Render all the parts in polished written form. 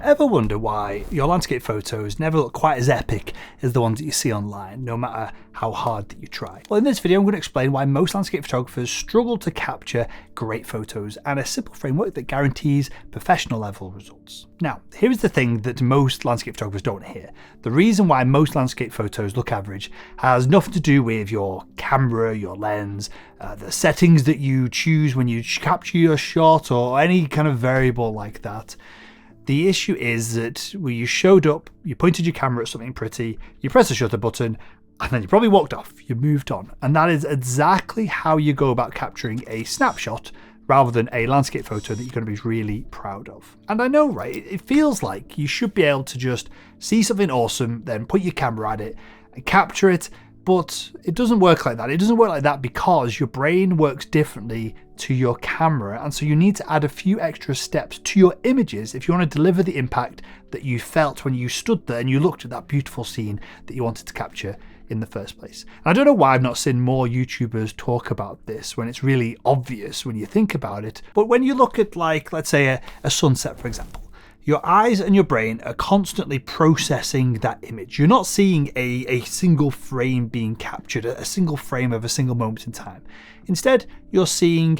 Ever wonder why your landscape photos never look quite as epic as the ones that you see online, no matter how hard that you try? Well, in this video I'm going to explain why most landscape photographers struggle to capture great photos and a simple framework that guarantees professional level results. Now, here's the thing that most landscape photographers don't hear. The reason why most landscape photos look average has nothing to do with your camera, your lens, the settings that you choose when you capture your shot, or any kind of variable like that. The issue is that when you showed up, you pointed your camera at something pretty, you press the shutter button, and then you probably walked off, you moved on. And that is exactly how you go about capturing a snapshot rather than a landscape photo that you're going to be really proud of. And I know, right, it feels like you should be able to just see something awesome, then put your camera at it and capture it, but it doesn't work like that. It doesn't work like that because your brain works differently to your camera, and so you need to add a few extra steps to your images if you want to deliver the impact that you felt when you stood there and you looked at that beautiful scene that you wanted to capture in the first place. And I don't know why I've not seen more YouTubers talk about this when it's really obvious when you think about it, but when you look at, like, let's say a sunset, for example, your eyes and your brain are constantly processing that image. You're not seeing a single frame being captured, a single frame of a single moment in time. Instead, you're seeing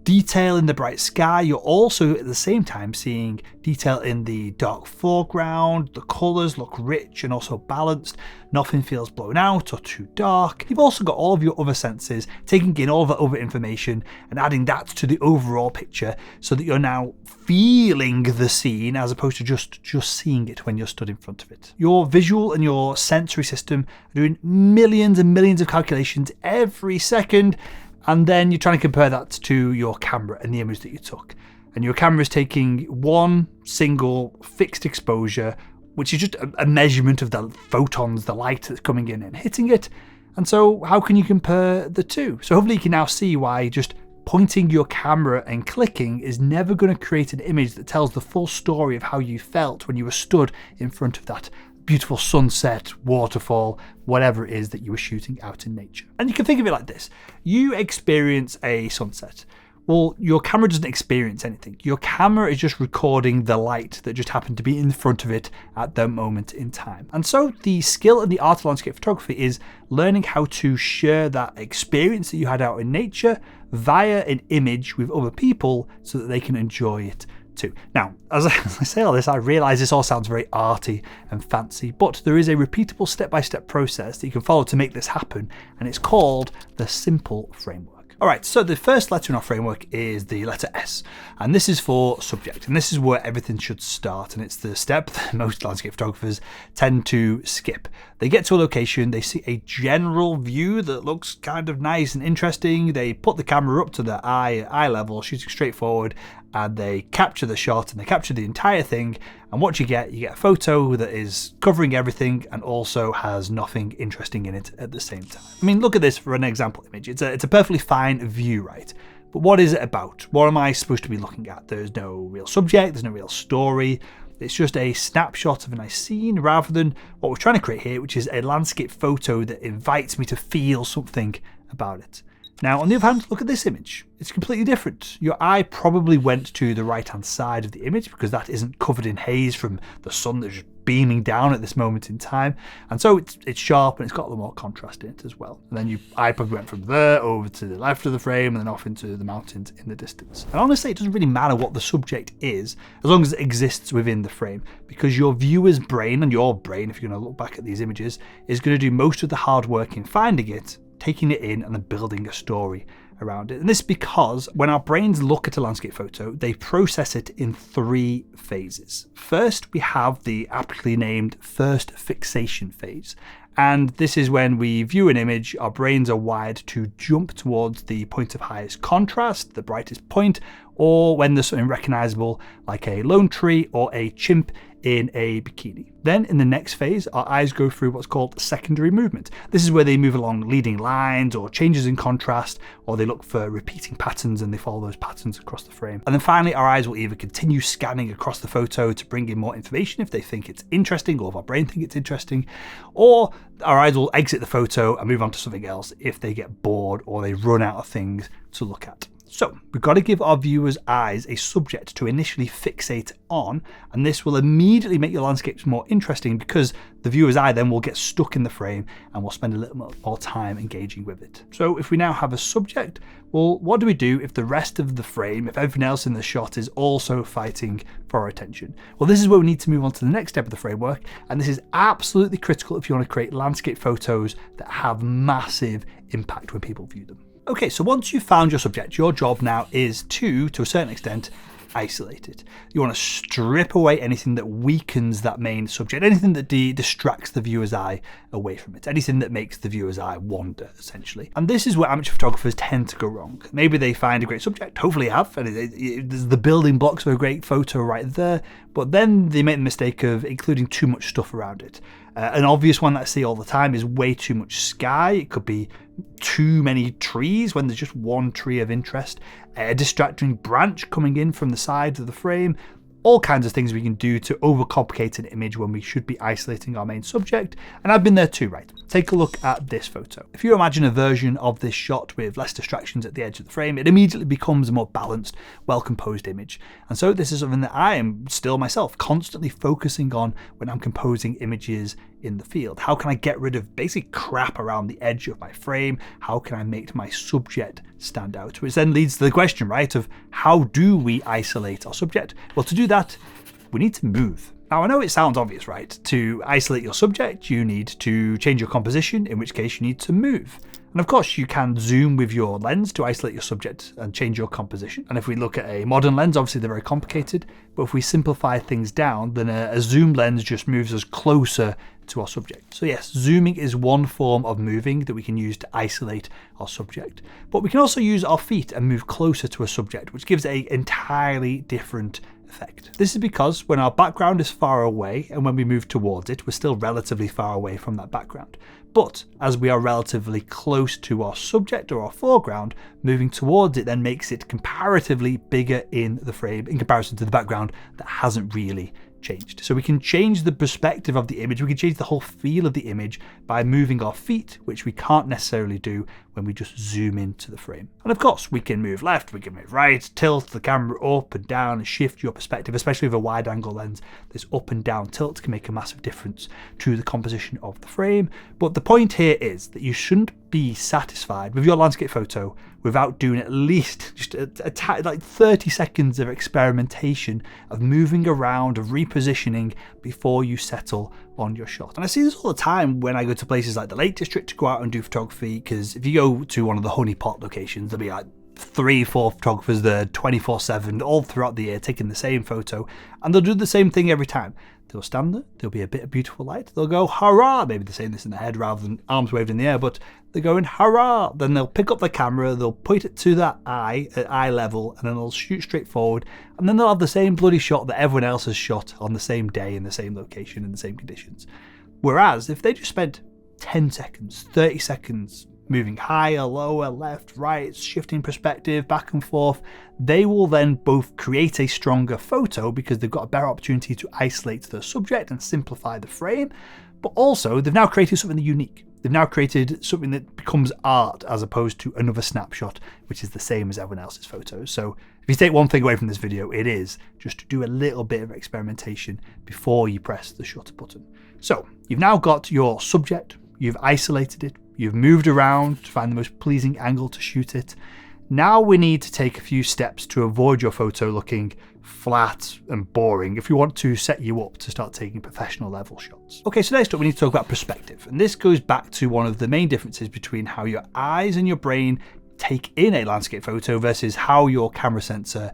detail in the bright sky. You're also at the same time seeing detail in the dark foreground. The colors look rich and also balanced. Nothing feels blown out or too dark. You've also got all of your other senses taking in all of the other information and adding that to the overall picture so that you're now feeling the scene as opposed to just seeing it when you're stood in front of it. Your visual and your sensory system are doing millions and millions of calculations every second, and then you're trying to compare that to your camera and the image that you took. And your camera is taking one single fixed exposure, which is just a measurement of the photons, the light that's coming in and hitting it. And so how can you compare the two? So hopefully you can now see why just pointing your camera and clicking is never going to create an image that tells the full story of how you felt when you were stood in front of that beautiful sunset, waterfall, whatever it is that you were shooting out in nature. And you can think of it like this. You experience a sunset. Well, your camera doesn't experience anything. Your camera is just recording the light that just happened to be in front of it at that moment in time. And so the skill and the art of landscape photography is learning how to share that experience that you had out in nature via an image with other people so that they can enjoy it too. Now, as I say all this, I realize this all sounds very arty and fancy, but there is a repeatable step-by-step process that you can follow to make this happen, and it's called the SIMPLE framework. Alright, so the first letter in our framework is the letter S, and this is for subject, and this is where everything should start, and it's the step that most landscape photographers tend to skip. They get to a location, they see a general view that looks kind of nice and interesting, they put the camera up to the eye level, shooting straight forward, and they capture the shot and they capture the entire thing, and what you get a photo that is covering everything and also has nothing interesting in it at the same time. I mean, look at this for an example image. It's a perfectly fine view, right? But what is it about? What am I supposed to be looking at? There's no real subject, there's no real story. It's just a snapshot of a nice scene rather than what we're trying to create here, which is a landscape photo that invites me to feel something about it. Now, on the other hand, look at this image. It's completely different. Your eye probably went to the right-hand side of the image because that isn't covered in haze from the sun that's just beaming down at this moment in time. And so it's sharp and it's got a little more contrast in it as well. And then your eye probably went from there over to the left of the frame and then off into the mountains in the distance. And honestly, it doesn't really matter what the subject is as long as it exists within the frame, because your viewer's brain, and your brain, if you're going to look back at these images, is going to do most of the hard work in finding it, taking it in, and then building a story around it. And this is because when our brains look at a landscape photo, they process it in 3 phases. First, we have the aptly named first fixation phase. And this is when we view an image, our brains are wired to jump towards the point of highest contrast, the brightest point, or when there's something recognizable like a lone tree or a chimp in a bikini. Then in the next phase, our eyes go through what's called secondary movement. This is where they move along leading lines or changes in contrast, or they look for repeating patterns and they follow those patterns across the frame. And then finally, our eyes will either continue scanning across the photo to bring in more information if they think it's interesting or if our brain think it's interesting, or our eyes will exit the photo and move on to something else if they get bored or they run out of things to look at. So we've got to give our viewers' eyes a subject to initially fixate on, and this will immediately make your landscapes more interesting because the viewer's eye then will get stuck in the frame and will spend a little more time engaging with it. So if we now have a subject, well, what do we do if the rest of the frame, if everything else in the shot is also fighting for our attention? Well, this is where we need to move on to the next step of the framework, and this is absolutely critical if you want to create landscape photos that have massive impact when people view them. Okay, so once you've found your subject, your job now is to a certain extent, isolate it. You want to strip away anything that weakens that main subject, anything that distracts the viewer's eye away from it, anything that makes the viewer's eye wander, essentially. And this is where amateur photographers tend to go wrong. Maybe they find a great subject, hopefully have, and there's the building blocks of a great photo right there, but then they make the mistake of including too much stuff around it. An obvious one that I see all the time is way too much sky. It could be too many trees when there's just one tree of interest, a distracting branch coming in from the sides of the frame, all kinds of things we can do to overcomplicate an image when we should be isolating our main subject. And I've been there too, right? Take a look at this photo. If you imagine a version of this shot with less distractions at the edge of the frame, it immediately becomes a more balanced, well-composed image. And so this is something that I am still myself constantly focusing on when I'm composing images in the field. How can I get rid of basic crap around the edge of my frame? How can I make my subject stand out? Which then leads to the question, right, of how do we isolate our subject? Well, to do that, we need to move. Now, I know it sounds obvious, right? To isolate your subject, you need to change your composition, in which case you need to move. And of course, you can zoom with your lens to isolate your subject and change your composition. And if we look at a modern lens, obviously they're very complicated, but if we simplify things down, then a zoom lens just moves us closer to our subject. So yes, zooming is one form of moving that we can use to isolate our subject. But we can also use our feet and move closer to a subject, which gives an entirely different effect. This is because when our background is far away and when we move towards it, we're still relatively far away from that background. But as we are relatively close to our subject or our foreground, moving towards it then makes it comparatively bigger in the frame in comparison to the background that hasn't really changed. So we can change the perspective of the image, we can change the whole feel of the image by moving our feet, which we can't necessarily do when we just zoom into the frame. And of course, we can move left, we can move right, tilt the camera up and down and shift your perspective, especially with a wide angle lens. This up and down tilt can make a massive difference to the composition of the frame. But the point here is that you shouldn't be satisfied with your landscape photo without doing at least just like 30 seconds of experimentation, of moving around, of repositioning before you settle on your shot. And I see this all the time when I go to places like the Lake District to go out and do photography, because if you go to one of the honeypot locations, there'll be like 3-4 photographers there 24/7 all throughout the year taking the same photo, and they'll do the same thing every time. They'll stand there, there'll be a bit of beautiful light, they'll go hurrah, maybe they're saying this in their head rather than arms waved in the air, but they're going hurrah. Then they'll pick up the camera, they'll point it to that eye at eye level, and then they'll shoot straight forward, and then they'll have the same bloody shot that everyone else has shot on the same day in the same location in the same conditions. Whereas if they just spent 10 seconds, 30 seconds moving higher, lower, left, right, shifting perspective, back and forth, they will then both create a stronger photo because they've got a better opportunity to isolate the subject and simplify the frame, but also they've now created something unique. They've now created something that becomes art as opposed to another snapshot, which is the same as everyone else's photos. So if you take one thing away from this video, it is just to do a little bit of experimentation before you press the shutter button. So you've now got your subject, you've isolated it, you've moved around to find the most pleasing angle to shoot it. Now we need to take a few steps to avoid your photo looking flat and boring if we want to set you up to start taking professional level shots. Okay, so next up we need to talk about perspective, and this goes back to one of the main differences between how your eyes and your brain take in a landscape photo versus how your camera sensor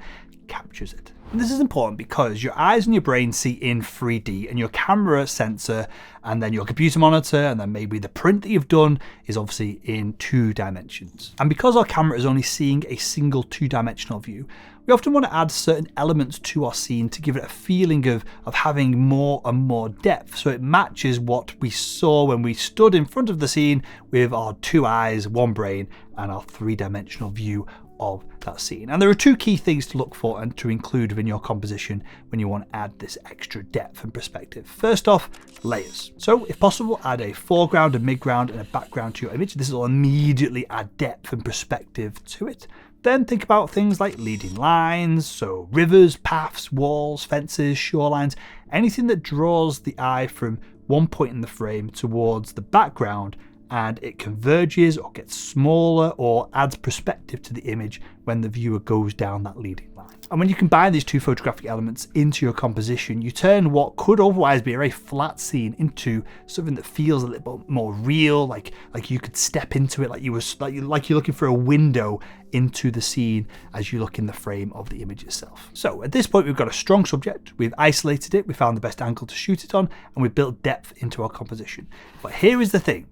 captures it. And this is important because your eyes and your brain see in 3D, and your camera sensor and then your computer monitor and then maybe the print that you've done is obviously in 2 dimensions. And because our camera is only seeing a single 2-dimensional view, we often want to add certain elements to our scene to give it a feeling of having more and more depth, so it matches what we saw when we stood in front of the scene with our 2 eyes, 1 brain, and our 3-dimensional view of that scene. And there are 2 key things to look for and to include within your composition when you want to add this extra depth and perspective. First off, layers. So if possible, add a foreground, a midground, and a background to your image. This will immediately add depth and perspective to it. Then think about things like leading lines, so rivers, paths, walls, fences, shorelines, anything that draws the eye from one point in the frame towards the background and it converges or gets smaller or adds perspective to the image when the viewer goes down that leading line. And when you combine these two photographic elements into your composition, you turn what could otherwise be a very flat scene into something that feels a little bit more real, like you could step into it, like you're looking for a window into the scene as you look in the frame of the image itself. So at this point, we've got a strong subject, we've isolated it, we found the best angle to shoot it on, and we've built depth into our composition. But here is the thing.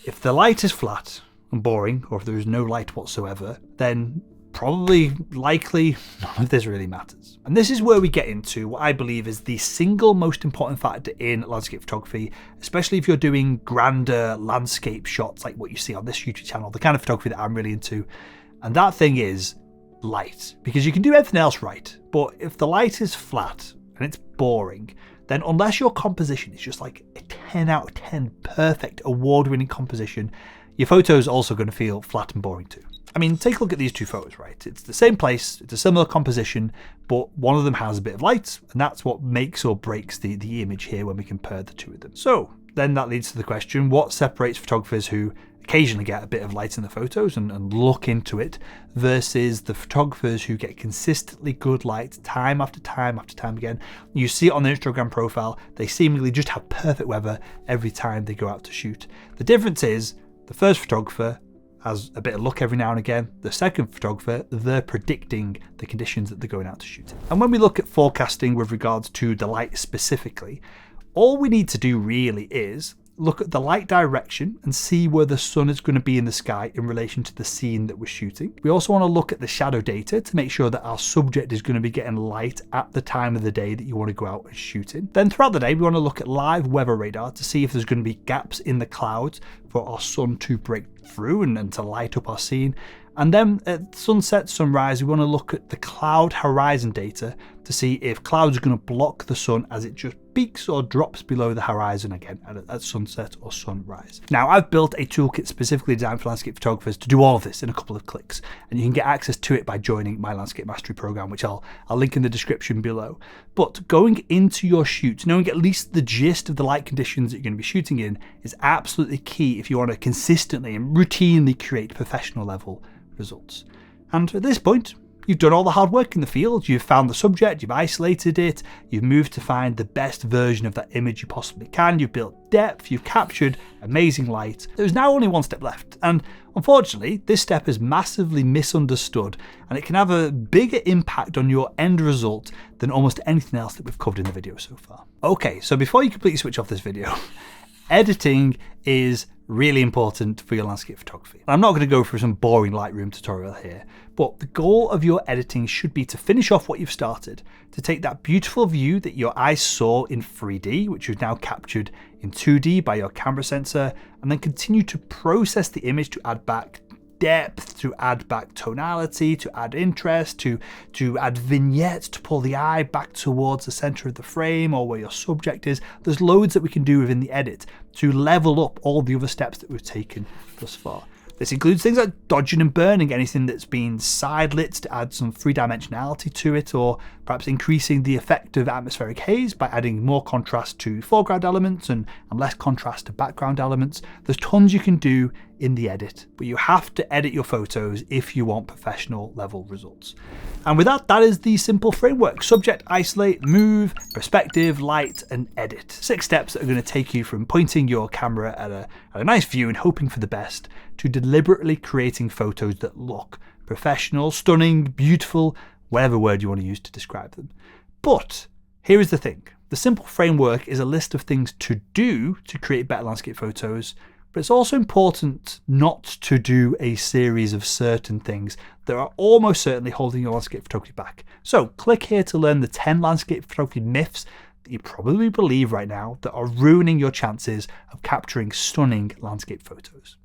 If the light is flat and boring, or if there is no light whatsoever, then likely none of this really matters. And this is where we get into what I believe is the single most important factor in landscape photography, especially if you're doing grander landscape shots like what you see on this YouTube channel, the kind of photography that I'm really into. And that thing is light, because you can do everything else right, but if the light is flat and it's boring, then unless your composition is just like a 10 out of 10 perfect award-winning composition, your photo's also going to feel flat and boring too. I mean, take a look at these two photos, right? It's the same place, it's a similar composition, but one of them has a bit of light, and that's what makes or breaks the image here when we compare the two of them. So then that leads to the question, what separates photographers who occasionally get a bit of light in the photos and look into it versus the photographers who get consistently good light time after time after time again? You see it on their Instagram profile, they seemingly just have perfect weather every time they go out to shoot. The difference is the first photographer has a bit of luck every now and again. The second photographer, they're predicting the conditions that they're going out to shoot in. And when we look at forecasting with regards to the light specifically, all we need to do really is look at the light direction and see where the sun is going to be in the sky in relation to the scene that we're shooting. We also want to look at the shadow data to make sure that our subject is going to be getting light at the time of the day that you want to go out and shoot in. Then throughout the day, we want to look at live weather radar to see if there's going to be gaps in the clouds for our sun to break through and to light up our scene. And then at sunset, sunrise, we want to look at the cloud horizon data to see if clouds are going to block the sun as it just peaks or drops below the horizon again at sunset or sunrise. Now, I've built a toolkit specifically designed for landscape photographers to do all of this in a couple of clicks, and you can get access to it by joining my Landscape Mastery program, which I'll link in the description below. But going into your shoot, knowing at least the gist of the light conditions that you're going to be shooting in is absolutely key if you want to consistently and routinely create professional level results. And at this point, you've done all the hard work in the field, you've found the subject, you've isolated it, you've moved to find the best version of that image you possibly can, you've built depth, you've captured amazing light. There's now only one step left, and unfortunately, this step is massively misunderstood, and it can have a bigger impact on your end result than almost anything else that we've covered in the video so far. Okay, so before you completely switch off this video, editing is really important for your landscape photography. I'm not going to go through some boring Lightroom tutorial here, but the goal of your editing should be to finish off what you've started, to take that beautiful view that your eyes saw in 3D, which you've now captured in 2D by your camera sensor, and then continue to process the image to add back depth, to add back tonality, to add interest, to add vignettes, to pull the eye back towards the center of the frame or where your subject is. There's loads that we can do within the edit to level up all the other steps that we've taken thus far. This includes things like dodging and burning anything that's been side lit to add some three-dimensionality to it, or perhaps increasing the effect of atmospheric haze by adding more contrast to foreground elements and less contrast to background elements. There's tons you can do in the edit, but you have to edit your photos if you want professional level results. And with that, that is the simple framework: subject, isolate, move, perspective, light, and edit. 6 steps that are going to take you from pointing your camera at a nice view and hoping for the best to deliberately creating photos that look professional, stunning, beautiful, whatever word you want to use to describe them. But here is the thing. The simple framework is a list of things to do to create better landscape photos, but it's also important not to do a series of certain things that are almost certainly holding your landscape photography back. So click here to learn the 10 landscape photography myths that you probably believe right now that are ruining your chances of capturing stunning landscape photos.